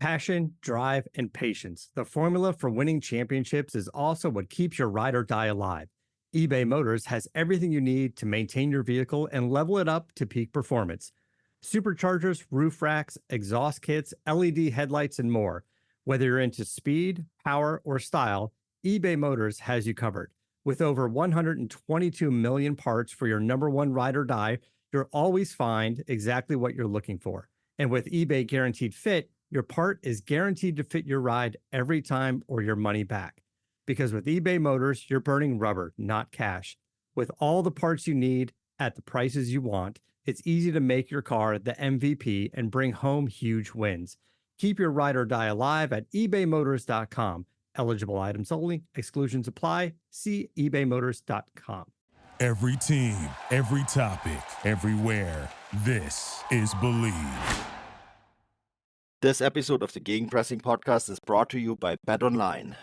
Passion, drive, and patience. The formula for winning championships is also what keeps your ride or die alive. eBay Motors has everything you need to maintain your vehicle and level it up to peak performance. Superchargers, roof racks, exhaust kits, LED headlights, and more. Whether you're into speed, power, or style, eBay Motors has you covered. With over 122 million parts for your number one ride or die, you'll always find exactly what you're looking for. And with eBay Guaranteed Fit, your part is guaranteed to fit your ride every time or your money back. Because with eBay Motors, you're burning rubber, not cash. With all the parts you need at the prices you want, it's easy to make your car the MVP and bring home huge wins. Keep your ride or die alive at ebaymotors.com. Eligible items only. Exclusions apply. See ebaymotors.com. Every team, every topic, everywhere. This is Believe. This episode of the Gegenpressing podcast is brought to you by BetOnline.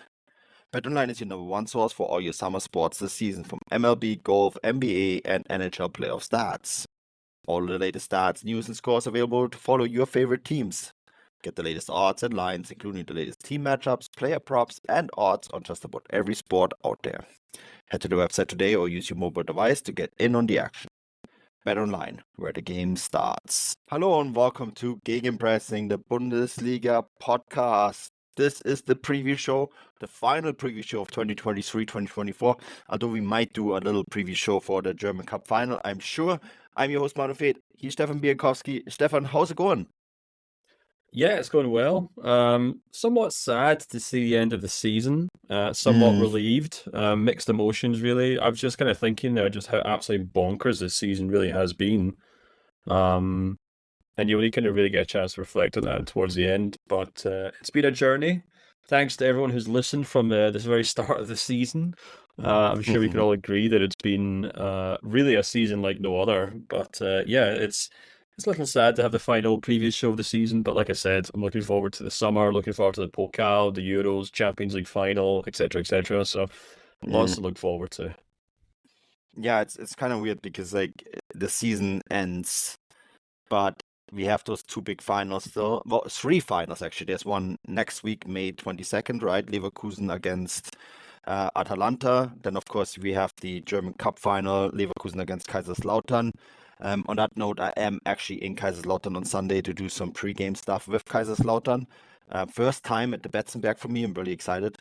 BetOnline is your number one source for all your summer sports this season, from MLB, golf, NBA, and NHL playoff stats. All the latest stats, news, and scores available to follow your favorite teams. Get the latest odds and lines, including the latest team matchups, player props, and odds on just about every sport out there. Head to the website today or use your mobile device to get in on the action. BetOnline, where the game starts. Hello and welcome to Gegenpressing, the Bundesliga podcast. This is the preview show, the final preview show of 2023-2024, although we might do a little preview show for the German Cup final, I'm sure. I'm your host, Manuel and Stefan. He's Stefan Bienkowski. Stefan, how's it going? Yeah, it's going well. Somewhat sad to see the end of the season. Somewhat relieved. Mixed emotions, really. I was just kind of thinking there just how absolutely bonkers this season really has been. And you only kind of really get a chance to reflect on that towards the end. But it's been a journey. Thanks to everyone who's listened from this very start of the season. I'm sure we can all agree that it's been really a season like no other. But yeah, it's a little sad to have the final previous show of the season, but like I said, I'm looking forward to the summer, looking forward to the Pokal, the Euros, Champions League final, etc., etc. So lots to look forward to. Yeah, it's kind of weird because like the season ends, but we have those two big finals still. Well, three finals actually. There's one next week, May 22nd, right? Leverkusen against Atalanta. Then of course we have the German Cup final, Leverkusen against Kaiserslautern. On that note, I am actually in Kaiserslautern on Sunday to do some pre-game stuff with Kaiserslautern. First time at the Betzenberg for me. I'm really excited.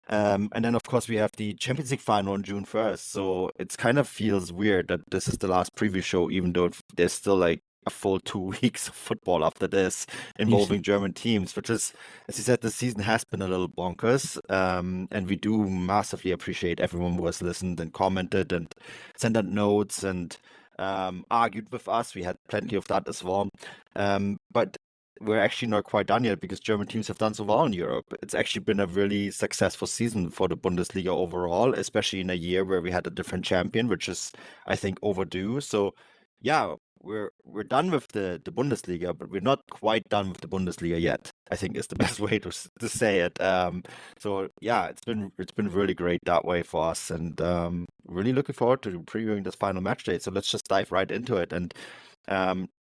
And then, of course, we have the Champions League final on June 1st. So it kind of feels weird that this is the last preview show, even though there's still like a full 2 weeks of football after this involving German teams, which is, as you said, the season has been a little bonkers. And we do massively appreciate everyone who has listened and commented and sent out notes and argued with us. We had plenty of that as well. But we're actually not quite done yet because German teams have done so well in Europe. It's actually been a really successful season for the Bundesliga overall, especially in a year where we had a different champion, which is, I think, overdue. So, yeah, we're done with the Bundesliga, but we're not quite done with the Bundesliga yet, I think is the best way to say it. So yeah, it's been really great that way for us, and really looking forward to previewing this final match day. So let's just dive right into it. And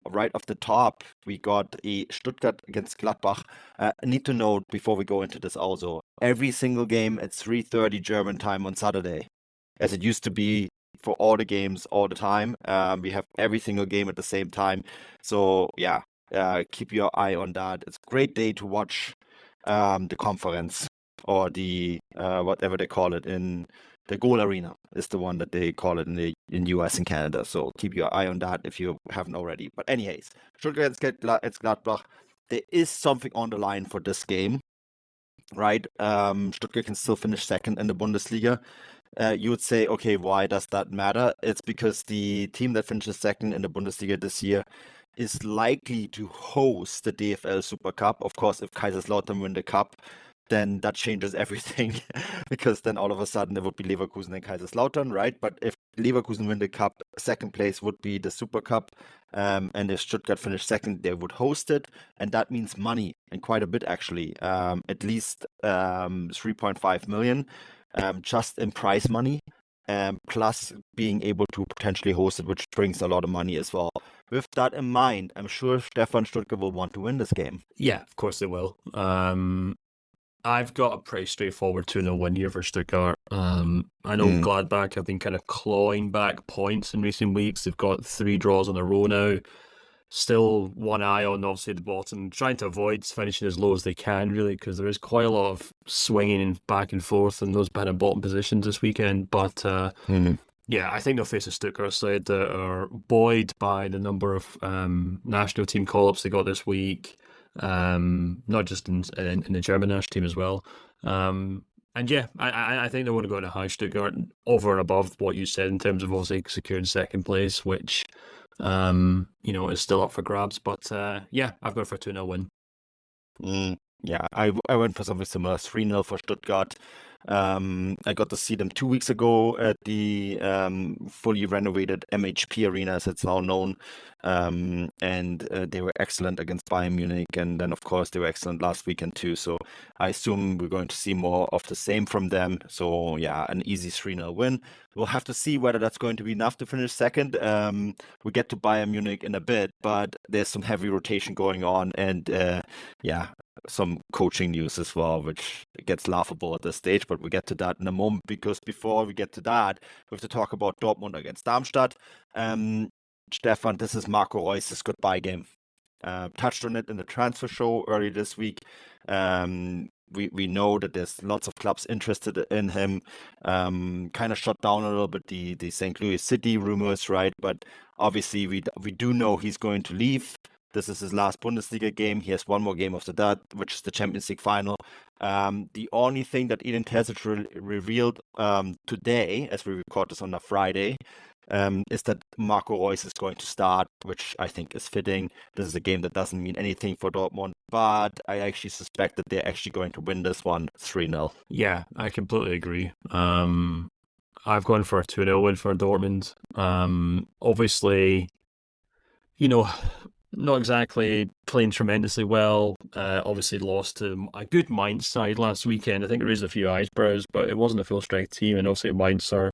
right off the top, we got a Stuttgart against Gladbach. I need to note before we go into this also, every single game at 3:30 German time on Saturday, as it used to be for all the games all the time. We have every single game at the same time. So yeah, keep your eye on that. It's a great day to watch the conference, or the whatever they call it in the goal arena is the one that they call it in US and Canada. So keep your eye on that if you haven't already. But anyways, Stuttgart against Gladbach. There is something on the line for this game, right? Stuttgart can still finish second in the Bundesliga. You would say, okay, why does that matter? It's because the team that finishes second in the Bundesliga this year is likely to host the DFL Super Cup. Of course, if Kaiserslautern win the cup, then that changes everything because then all of a sudden it would be Leverkusen and Kaiserslautern, right? But if Leverkusen win the cup, second place would be the Super Cup. And if Stuttgart finish second, they would host it. And that means money, and quite a bit actually, at least 3.5 million. Just in prize money. plus being able to potentially host it, which brings a lot of money as well. With that in mind, I'm sure Stefan Stuttgart will want to win this game. Yeah, of course they will. I've got a pretty straightforward 2-0 win here for Stuttgart. I know Gladbach have been kind of clawing back points in recent weeks. They've got 3 draws on a row now. Still one eye on, obviously, the bottom, trying to avoid finishing as low as they can, really, because there is quite a lot of swinging and back and forth in those kind of bottom positions this weekend. But yeah, I think they'll face a Stuttgart side that are buoyed by the number of national team call-ups they got this week. Not just in the German national team as well. And yeah, I think they want to go to high Stuttgart over and above what you said in terms of obviously securing second place, which is still up for grabs. But yeah, I've gone for a 2-0 win. Yeah, I went for something similar, 3-0 for Stuttgart. I got to see them 2 weeks ago at the fully renovated MHP Arena, as it's now known. And they were excellent against Bayern Munich. And then, of course, they were excellent last weekend too. So I assume we're going to see more of the same from them. So yeah, an easy 3-0 win. We'll have to see whether that's going to be enough to finish second. We get to Bayern Munich in a bit, but there's some heavy rotation going on. And yeah, some coaching news as well, which gets laughable at this stage, but we'll get to that in a moment, because before we get to that, we have to talk about Dortmund against Darmstadt. Stefan, this is Marco Reus' goodbye game. Touched on it in the transfer show early this week. We know that there's lots of clubs interested in him. Kind of shut down a little bit the St. Louis City rumors, right? But obviously we do know he's going to leave. This is his last Bundesliga game. He has one more game after that, which is the Champions League final. The only thing that Edin Terzic revealed today, as we record this on a Friday, is that Marco Reus is going to start, which I think is fitting. This is a game that doesn't mean anything for Dortmund, but I actually suspect that they're actually going to win this one 3-0. Yeah, I completely agree. I've gone for a 2-0 win for Dortmund. Obviously, not exactly playing tremendously well. Obviously lost to a good Mainz side last weekend. I think it raised a few eyebrows, but it wasn't a full-strength team, and obviously Mainz are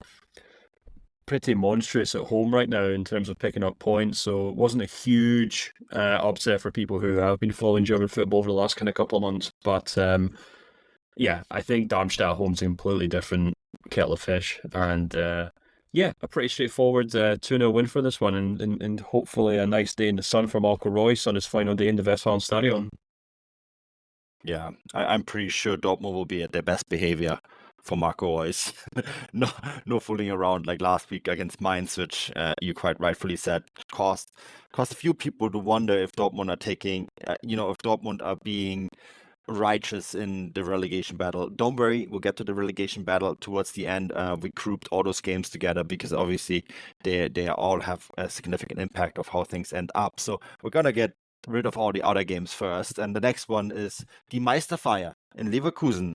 pretty monstrous at home right now in terms of picking up points, so it wasn't a huge upset for people who have been following German football over the last kind of couple of months. But yeah, I think Darmstadt at home's a completely different kettle of fish, and yeah, a pretty straightforward 2-0 win for this one, and hopefully a nice day in the sun for Marco Reus on his final day in the Westfalenstadion. Yeah, I'm pretty sure Dortmund will be at their best behavior for Marco Reus. No fooling around like last week against Mainz, which you quite rightfully said caused a few people to wonder if Dortmund are taking, if Dortmund are being righteous in the relegation battle. Don't worry, we'll get to the relegation battle towards the end. We grouped all those games together because obviously they all have a significant impact of how things end up. So we're gonna get rid of all the other games first, and the next one is the Meisterfeier in Leverkusen.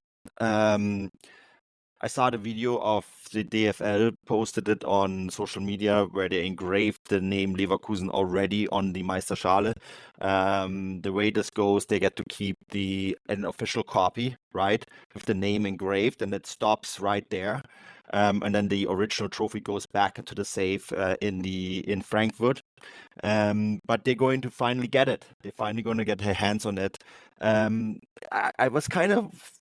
I saw the video of the DFL posted it on social media where they engraved the name Leverkusen already on the Meisterschale. The way this goes, they get to keep an official copy, right, with the name engraved, and it stops right there. And then the original trophy goes back into the safe in Frankfurt. But they're going to finally get it. They're finally going to get their hands on it. I was kind of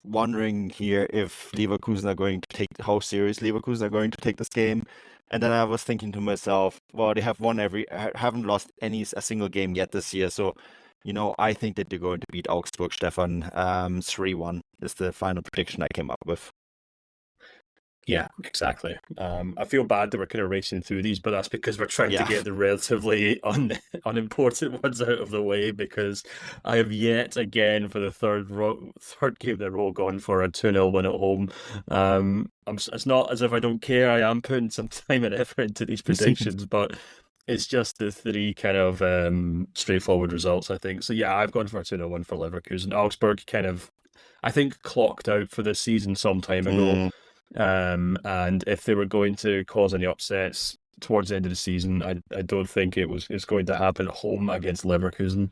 wondering here if Leverkusen are going to how serious Leverkusen are going to take this game. And then I was thinking to myself, well, they have haven't lost a single game yet this year. So, I think that they're going to beat Augsburg, Stefan. 3-1 is the final prediction I came up with. Yeah, exactly. I feel bad that we're kind of racing through these, but that's because we're trying to get the relatively unimportant ones out of the way, because I have yet again for the third game in a row gone for a 2-0 win at home. It's not as if I don't care. I am putting some time and effort into these predictions, but it's just the three kind of straightforward results, I think. So yeah, I've gone for a 2-0 win for Leverkusen. Augsburg kind of, I think, clocked out for this season some time ago. And if they were going to cause any upsets towards the end of the season, I don't think it's going to happen at home against Leverkusen.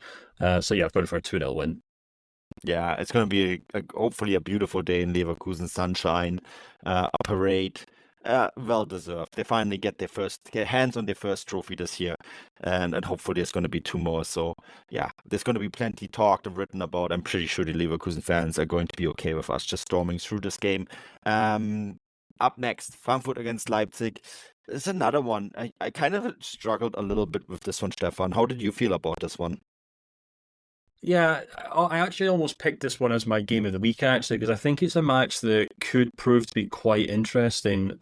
So yeah, I've gone for a 2-0 win. Yeah, it's going to be hopefully a beautiful day in Leverkusen sunshine, a parade. well deserved. They finally get hands on their first trophy this year, and hopefully there's going to be 2 more. So yeah, there's going to be plenty talked and written about. I'm pretty sure the Leverkusen fans are going to be okay with us just storming through this game. Up next, Frankfurt against Leipzig. There's another one. I kind of struggled a little bit with this one, Stefan. How did you feel about this one? Yeah, I actually almost picked this one as my game of the week, actually, because I think it's a match that could prove to be quite interesting.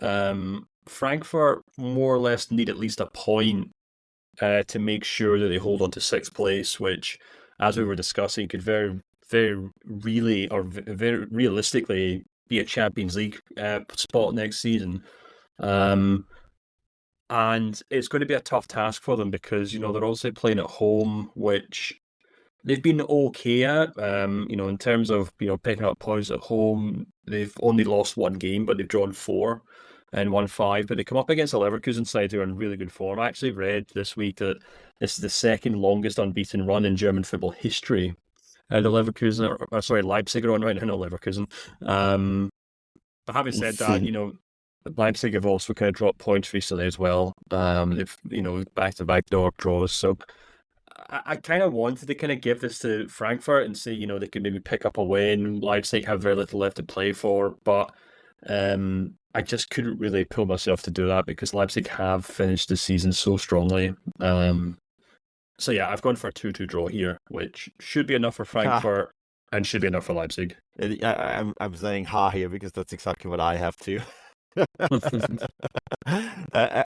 Frankfurt more or less need at least a point to make sure that they hold on to 6th place, which, as we were discussing, could very realistically be a Champions League spot next season. And it's going to be a tough task for them because, they're also playing at home, which they've been okay at, in terms of, picking up points at home. They've only lost 1 game, but they've drawn 4 and won 5. But they come up against a Leverkusen side who are in really good form. I actually read this week that this is the 2nd longest unbeaten run in German football history. The Leipzig are on right now, not Leverkusen. But having said that, Leipzig have also kind of dropped points recently as well. They've, back-to-back draws. So I kind of wanted to kind of give this to Frankfurt and say, they could maybe pick up a win. Leipzig have very little left to play for, but I just couldn't really pull myself to do that because Leipzig have finished the season so strongly. So yeah, I've gone for a 2-2 draw here, which should be enough for Frankfurt and should be enough for Leipzig. I'm saying here because that's exactly what I have too.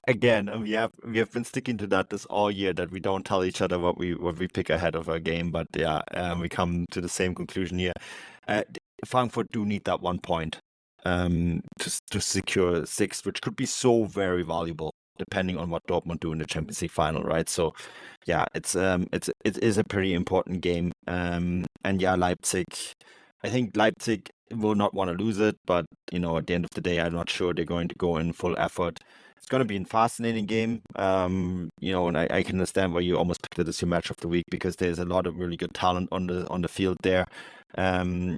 Again, we have been sticking to that this all year, that we don't tell each other what we pick ahead of our game, but we come to the same conclusion here. Frankfurt do need that 1 point to secure 6th, which could be so very valuable depending on what Dortmund do in the Champions League final, right? So yeah, it is a pretty important game. And yeah, Leipzig, I think Leipzig will not want to lose it, but at the end of the day, I'm not sure they're going to go in full effort. It's going to be a fascinating game, and I can understand why you almost picked it as your match of the week, because there's a lot of really good talent on the field there, and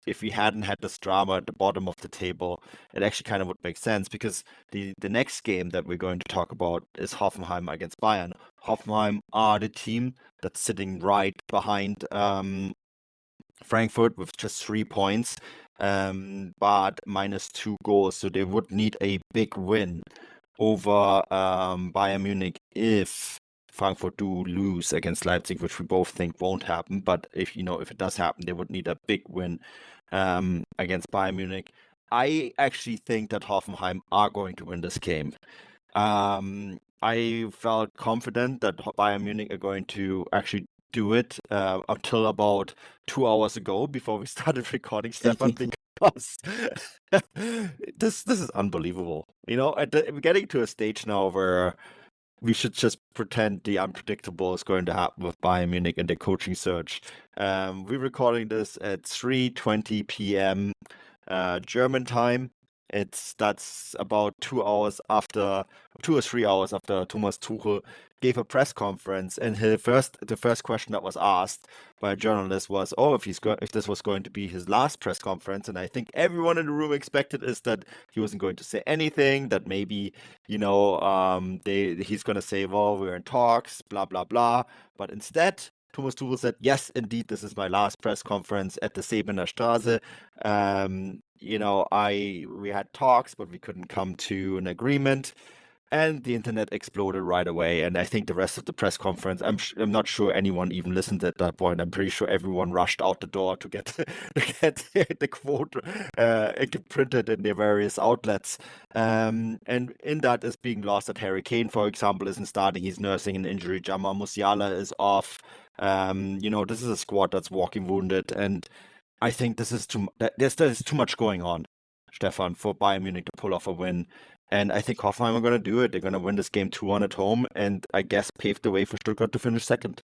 if we hadn't had this drama at the bottom of the table, it actually kind of would make sense, because the next game that we're going to talk about is Hoffenheim against Bayern. Hoffenheim are the team that's sitting right behind Frankfurt with just 3 points, but minus 2 goals. So they would need a big win over Bayern Munich if Frankfurt do lose against Leipzig, which we both think won't happen. But if it does happen, they would need a big win against Bayern Munich. I actually think that Hoffenheim are going to win this game. I felt confident that Bayern Munich are going to actually do it until about 2 hours ago, before we started recording, Stefan, because this is unbelievable. We're getting to a stage now where we should just pretend the unpredictable is going to happen with Bayern Munich and their coaching search. We're recording this at 3:20 p.m. German time. That's about 2 or 3 hours after Thomas Tuchel gave a press conference, and the first question that was asked by a journalist was, if this was going to be his last press conference. And I think everyone in the room expected is that he wasn't going to say anything, that maybe he's going to say, well, we're in talks, blah blah blah. But instead, Thomas Tuchel said, yes, indeed, this is my last press conference at the Sebener Straße. We had talks, but we couldn't come to an agreement. And the internet exploded right away. And I think the rest of the press conference, I'm not sure anyone even listened at that point. I'm pretty sure everyone rushed out the door to get the quote printed in their various outlets. And in that is being lost that Harry Kane, for example, isn't starting. He's nursing an injury. Jamal Musiala is off. This is a squad that's walking wounded. And I think there's too much going on, Stefan, for Bayern Munich to pull off a win. And I think Hoffenheim are going to do it. They're going to win this game 2-1 at home, and I guess pave the way for Stuttgart to finish second.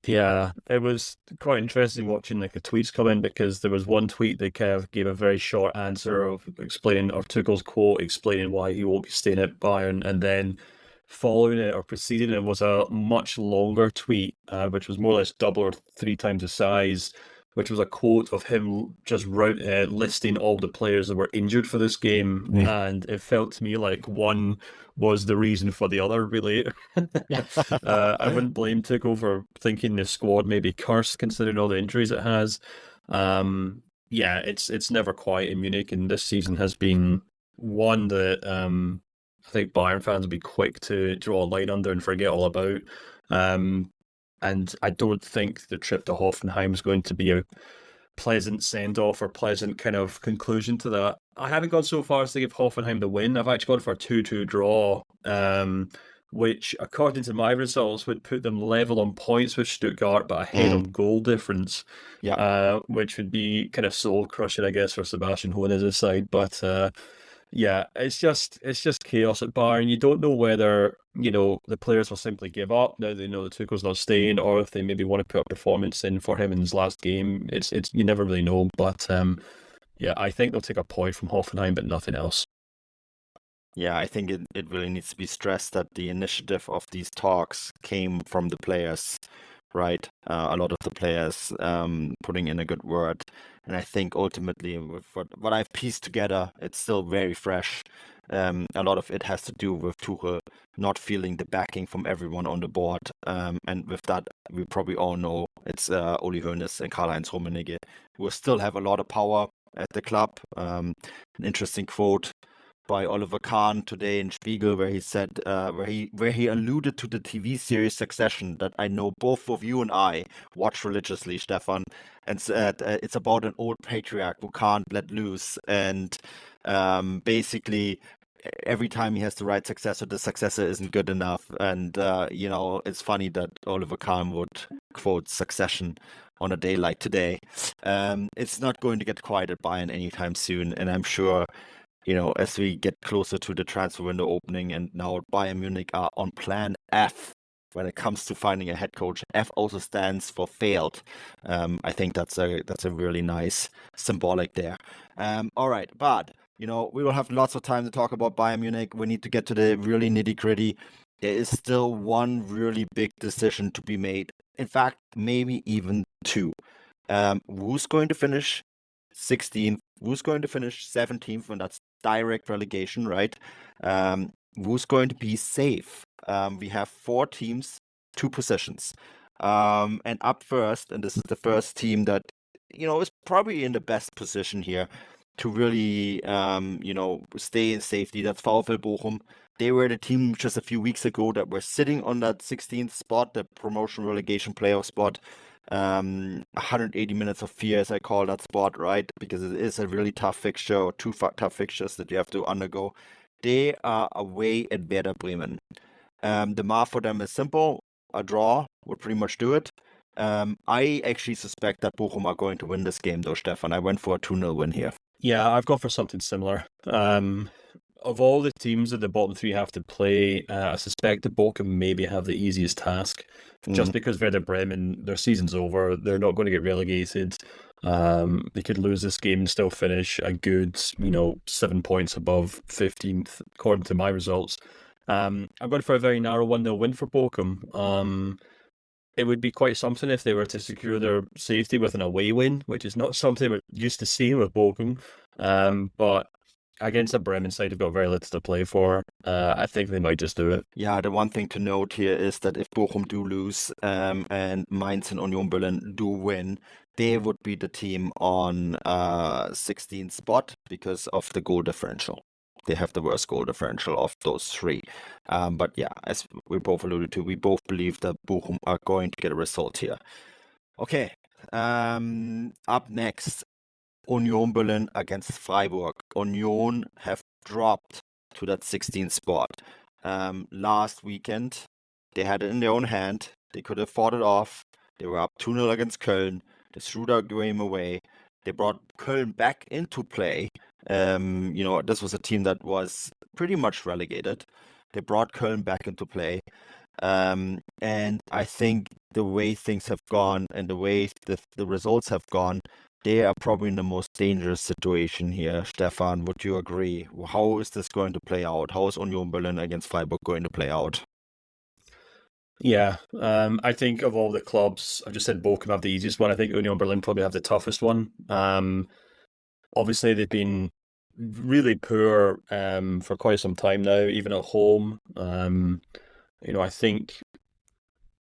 Yeah, it was quite interesting watching the tweets come in, because there was one tweet that kind of gave a very short answer of explaining, or Tuchel's quote explaining why he won't be staying at Bayern, and then following it or preceding it was a much longer tweet, which was more or less double or 3 times the size, which was a quote of him just listing all the players that were injured for this game, and it felt to me like one was the reason for the other, really. I wouldn't blame Tuchel for thinking the squad may be cursed considering all the injuries it has. Yeah, it's never quiet in Munich, and this season has been one that I think Bayern fans will be quick to draw a line under and forget all about. And I don't think the trip to Hoffenheim is going to be a pleasant send-off or pleasant kind of conclusion to that. I haven't gone so far as to give Hoffenheim the win. I've actually gone for a 2-2 draw, which, according to my results, would put them level on points with Stuttgart, but ahead on goal difference, which would be kind of soul-crushing, I guess, for Sebastian Hoeneß's side. But yeah, it's just chaos at Bayern. You don't know whether, the players will simply give up now they know the Tuchel's not staying, or if they maybe want to put a performance in for him in his last game. It's you never really know. But yeah, I think they'll take a point from Hoffenheim, but nothing else. Yeah, I think it really needs to be stressed that the initiative of these talks came from the players, right? A lot of the players putting in a good word. And I think ultimately, with what I've pieced together, it's still very fresh. A lot of it has to do with Tuchel not feeling the backing from everyone on the board. And with that, we probably all know it's Uli Hoeneß and Karl-Heinz Rummenigge, who still have a lot of power at the club. An interesting quote by Oliver Kahn today in Spiegel, where he said, where he alluded to the TV series Succession that I know both of you and I watch religiously, Stefan, and said it's about an old patriarch who can't let loose, and basically every time he has the right successor, the successor isn't good enough, and it's funny that Oliver Kahn would quote Succession on a day like today. It's not going to get quiet at Bayern anytime soon, and I'm sure, as we get closer to the transfer window opening, and now Bayern Munich are on plan F when it comes to finding a head coach. F also stands for failed. I think that's a really nice symbolic there. All right, but we will have lots of time to talk about Bayern Munich. We need to get to the really nitty-gritty. There is still one really big decision to be made. In fact, maybe even two. Who's going to finish 16th? Who's going to finish 17th? And that's direct relegation, right? Who's going to be safe? We have 4 teams, 2 positions. And up first, and this is the first team that, is probably in the best position here to really, stay in safety. That's VfL Bochum. They were the team just a few weeks ago that were sitting on that 16th spot, the promotion relegation playoff spot. 180 minutes of fear, as I call that spot, right? Because it is a really tough fixture, or 2 tough fixtures that you have to undergo. They are away at Werder Bremen. The math for them is simple. A draw would pretty much do it. I actually suspect that Bochum are going to win this game, though, Stefan. I went for a 2-0 win here. Yeah, I've gone for something similar. Of all the teams that the bottom 3 have to play, I suspect the Bochum maybe have the easiest task, just because Werder Bremen, their season's over. They're not going to get relegated. They could lose this game and still finish a good, 7 points above 15th, according to my results. I'm going for a very narrow 1-0 win for Bochum. It would be quite something if they were to secure their safety with an away win, which is not something we're used to seeing with Bochum. But against the Bremen side, they've got very little to play for. I think they might just do it. Yeah, the one thing to note here is that if Bochum do lose and Mainz and Union Berlin do win, they would be the team on 16th spot because of the goal differential. They have the worst goal differential of those 3. But yeah, as we both alluded to, we both believe that Bochum are going to get a result here. Okay, up next, Union Berlin against Freiburg. Union have dropped to that 16th spot. Last weekend, they had it in their own hand. They could have fought it off. They were up 2-0 against Köln. They threw that game away. They brought Köln back into play. This was a team that was pretty much relegated. They brought Köln back into play. And I think the way things have gone and the way the results have gone, they are probably in the most dangerous situation here. Stefan, would you agree? How is this going to play out? How is Union Berlin against Freiburg going to play out? Yeah, I think of all the clubs, I've just said Bochum have the easiest one. I think Union Berlin probably have the toughest one. Obviously, they've been really poor for quite some time now, even at home. I think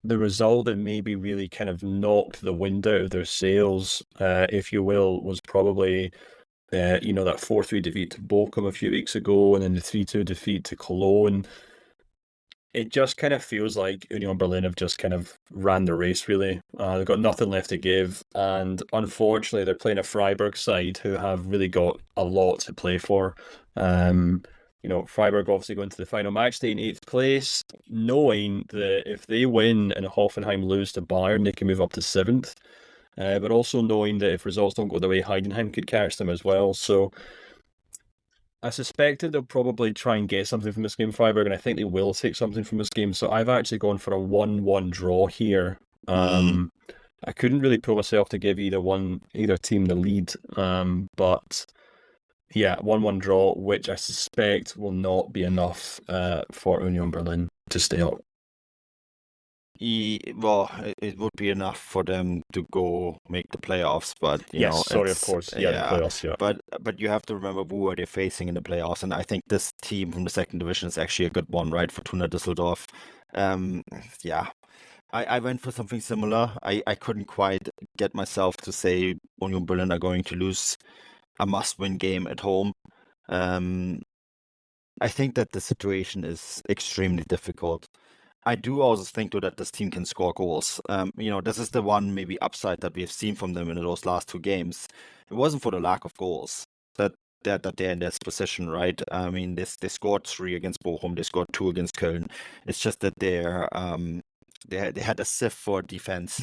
the result that maybe really kind of knocked the wind out of their sails, if you will, was probably that 4-3 defeat to Bochum a few weeks ago, and then the 3-2 defeat to Cologne. It just kind of feels like Union Berlin have just kind of ran the race, really. They've got nothing left to give, and unfortunately, they're playing a Freiburg side who have really got a lot to play for. Freiburg obviously going to the final match day in 8th place, knowing that if they win and Hoffenheim lose to Bayern, they can move up to 7th. But also knowing that if results don't go their way, Heidenheim could catch them as well. So I suspect that they'll probably try and get something from this game, Freiburg, and I think they will take something from this game. So I've actually gone for a 1-1 draw here. I couldn't really pull myself to give either team the lead. But yeah, 1-1 draw, which I suspect will not be enough for Union Berlin to stay up. Well, it would be enough for them to go make the playoffs, but of course, the playoffs, yeah. But you have to remember who are they facing in the playoffs, and I think this team from the second division is actually a good one, right, for Fortuna Düsseldorf. Yeah, I went for something similar. I couldn't quite get myself to say Union Berlin are going to lose a must-win game at home. I think that the situation is extremely difficult. I do also think, though, that this team can score goals. This is the one maybe upside that we have seen from them in those last 2 games. It wasn't for the lack of goals that they're in this position, right? I mean, they scored 3 against Bochum, they scored 2 against Köln. It's just that they had a sieve for defense.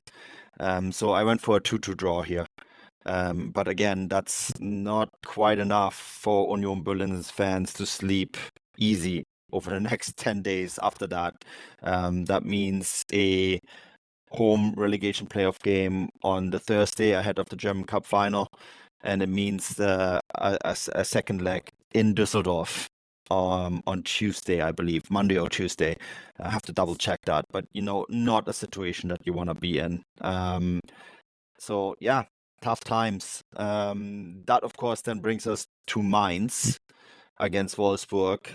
So I went for a 2-2 draw here. But again, that's not quite enough for Union Berlin's fans to sleep easy over the next 10 days after that. That means a home relegation playoff game on the Thursday ahead of the German Cup final. And it means a second leg in Düsseldorf on Tuesday, I believe, Monday or Tuesday. I have to double check that, but not a situation that you want to be in. So yeah, tough times. That of course then brings us to Mainz against Wolfsburg.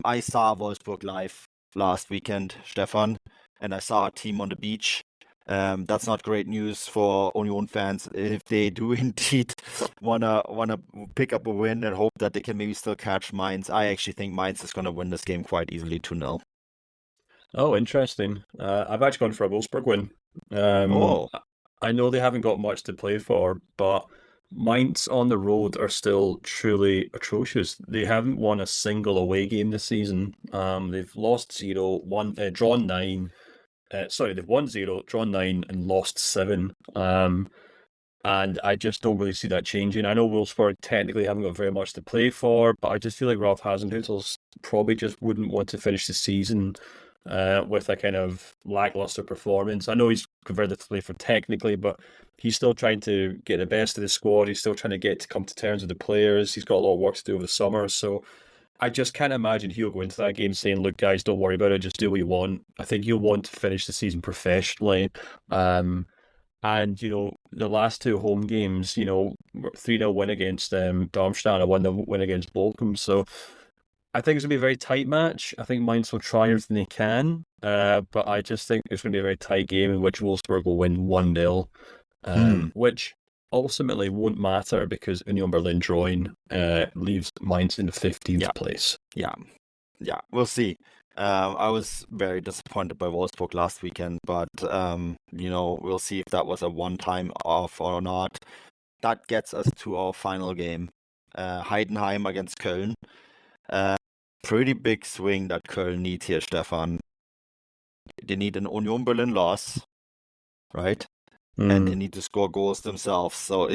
I saw Wolfsburg live last weekend, Stefan, and I saw a team on the beach. That's not great news for Union fans if they do indeed wanna pick up a win and hope that they can maybe still catch Mainz. I actually think Mainz is gonna win this game quite easily, 2-0. Oh, interesting. I've actually gone for a Wolfsburg win. I know they haven't got much to play for, but Mainz on the road are still truly atrocious. They haven't won a single away game this season. They've lost 0, drawn 9. They've won 0, drawn 9, and lost 7. And I just don't really see that changing. I know Wolfsburg technically haven't got very much to play for, but I just feel like Ralf Hasenhüttl's probably just wouldn't want to finish the season with a kind of lackluster performance. I know he's converted to play for technically, but he's still trying to get the best of the squad. He's still trying to come to terms with the players. He's got a lot of work to do over the summer. So I just can't imagine he'll go into that game saying, look, guys, don't worry about it. Just do what you want. I think he'll want to finish the season professionally. And, the last 2 home games, 3-0 win against Darmstadt and a 1-0 win against Bochum. So I think it's going to be a very tight match. I think Mainz will try everything they can, but I just think it's going to be a very tight game in which Wolfsburg will win 1-0, which ultimately won't matter because Union Berlin drawing leaves Mainz in the 15th place. Yeah, we'll see. I was very disappointed by Wolfsburg last weekend, but we'll see if that was a one-time off or not. That gets us to our final game, Heidenheim against Köln. Pretty big swing that Köln needs here, Stefan. They need an Union Berlin loss, right? And they need to score goals themselves. So,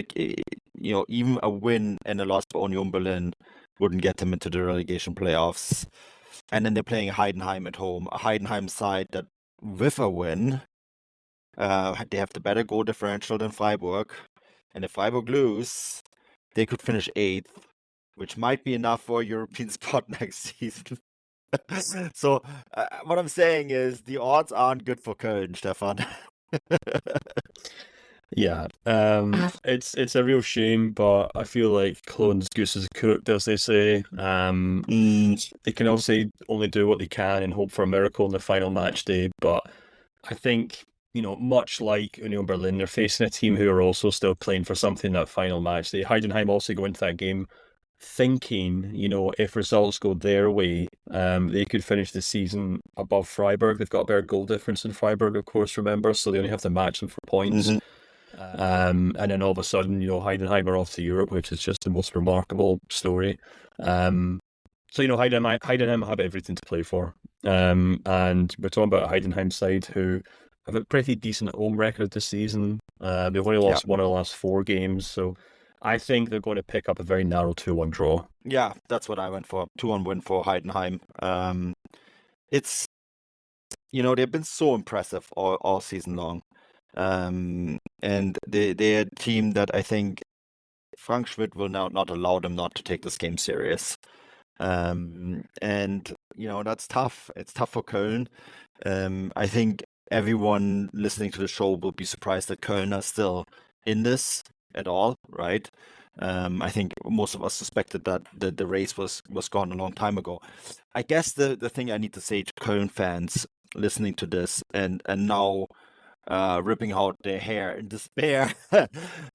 even a win and a loss for Union Berlin wouldn't get them into the relegation playoffs. And then they're playing Heidenheim at home, a Heidenheim side that, with a win, they have the better goal differential than Freiburg. And if Freiburg lose, they could finish 8th. Which might be enough for a European spot next season. So what I'm saying is the odds aren't good for Köln, Stefan. Yeah, it's a real shame, but I feel like Clone's goose is cooked, as they say. They can obviously only do what they can and hope for a miracle in the final match day, but I think, much like Union Berlin, they're facing a team who are also still playing for something in that final match. Heidenheim also go into that game thinking, if results go their way, they could finish the season above Freiburg. They've got a better goal difference in Freiburg, of course, remember, so they only have to match them for points. And then all of a sudden, Heidenheim are off to Europe, which is just the most remarkable story. So, Heidenheim have everything to play for. And we're talking about a Heidenheim side who have a pretty decent home record this season. They've only lost one of the last 4 games, so I think they're going to pick up a very narrow 2-1 draw. Yeah, that's what I went for. 2-1 win for Heidenheim. It's, they've been so impressive all season long. And they're a team that I think Frank Schmidt will now not allow them not to take this game serious. And, that's tough. It's tough for Köln. I think everyone listening to the show will be surprised that Köln are still in this at all, right? I think most of us suspected that the race was gone a long time ago. I guess the thing I need to say to Köln fans listening to this and now ripping out their hair in despair,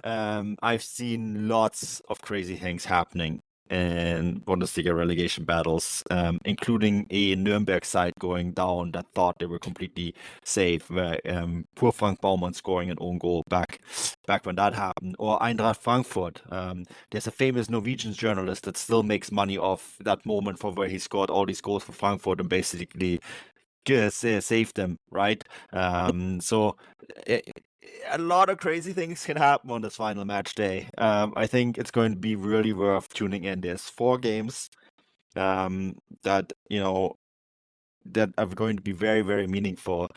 I've seen lots of crazy things happening in Bundesliga relegation battles, including a Nuremberg side going down that thought they were completely safe, where poor Frank Baumann scoring an own goal back when that happened, or Eintracht Frankfurt. There's a famous Norwegian journalist that still makes money off that moment from where he scored all these goals for Frankfurt and basically save them, right? So a lot of crazy things can happen on this final match day. I think it's going to be really worth tuning in. There's 4 games that are going to be very, very meaningful.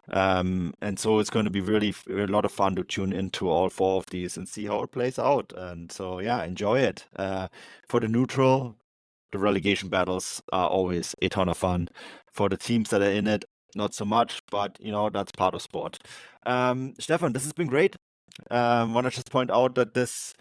And so it's going to be really a lot of fun to tune into all 4 of these and see how it plays out. And so, yeah, enjoy it. For the neutral, the relegation battles are always a ton of fun. For the teams that are in it, not so much, but that's part of sport. Stefan, this has been great. Want to just point out that this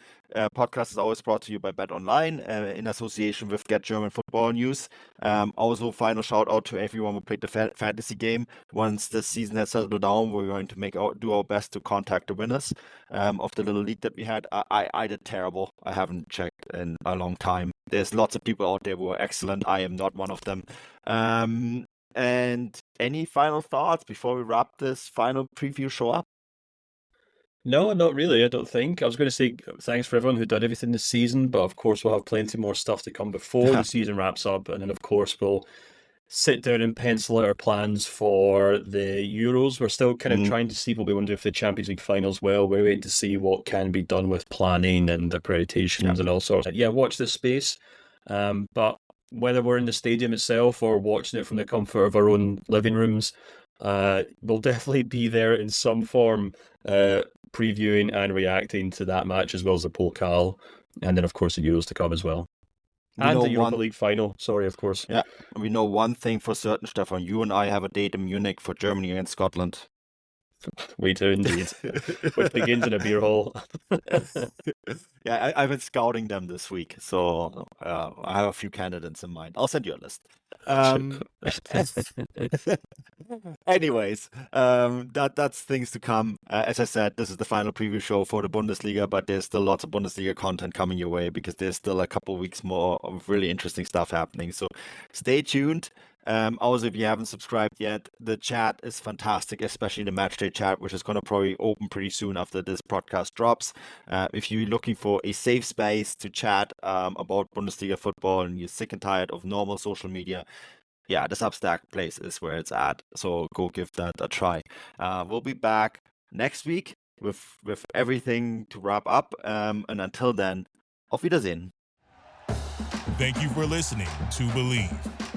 podcast is always brought to you by Bet Online in association with Get German Football News. Also, final shout out to everyone who played the fantasy game. Once the season has settled down, we're going to do our best to contact the winners of the little league that we had. I did terrible. I haven't checked in a long time. There's lots of people out there who are excellent. I am not one of them. And any final thoughts before we wrap this final preview show up? No, not really, I don't think. I was going to say thanks for everyone who did everything this season, but of course we'll have plenty more stuff to come before the season wraps up, and then of course we'll sit down and pencil out our plans for the Euros. We're still kind of trying to see what we want to do for the Champions League finals. Well, we're waiting to see what can be done with planning and accreditations and all sorts. Yeah, watch this space. But whether we're in the stadium itself or watching it from the comfort of our own living rooms, we'll definitely be there in some form, previewing and reacting to that match as well as the Pokal, and then of course the Euros to come as well. And the Europa League final, of course. Yeah, we know one thing for certain, Stefan. You and I have a date in Munich for Germany against Scotland. We do indeed, which begins in a beer hall. Yeah, I've been scouting them this week, so I have a few candidates in mind. I'll send you a list. Anyways, that's things to come. As I said, this is the final preview show for the Bundesliga, but there's still lots of Bundesliga content coming your way because there's still a couple of weeks more of really interesting stuff happening. So stay tuned. Also, if you haven't subscribed yet, the chat is fantastic, especially the Matchday chat, which is going to probably open pretty soon after this podcast drops. If you're looking for a safe space to chat about Bundesliga football and you're sick and tired of normal social media, yeah, the Substack place is where it's at. So go give that a try. We'll be back next week with everything to wrap up. And until then, auf Wiedersehen. Thank you for listening to Believe.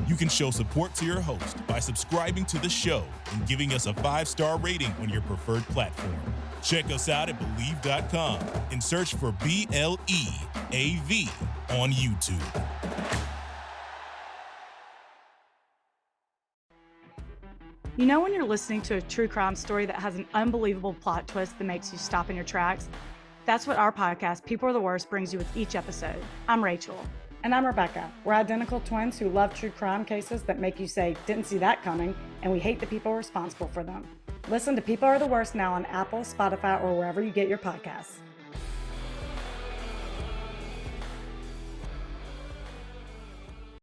You can show support to your host by subscribing to the show and giving us a 5-star rating on your preferred platform. Check us out at Believe.com and search for BLEAV on YouTube. You know when you're listening to a true crime story that has an unbelievable plot twist that makes you stop in your tracks? That's what our podcast, People Are the Worst, brings you with each episode. I'm Rachel. And I'm Rebecca. We're identical twins who love true crime cases that make you say, didn't see that coming, and we hate the people responsible for them. Listen to People Are the Worst now on Apple, Spotify, or wherever you get your podcasts.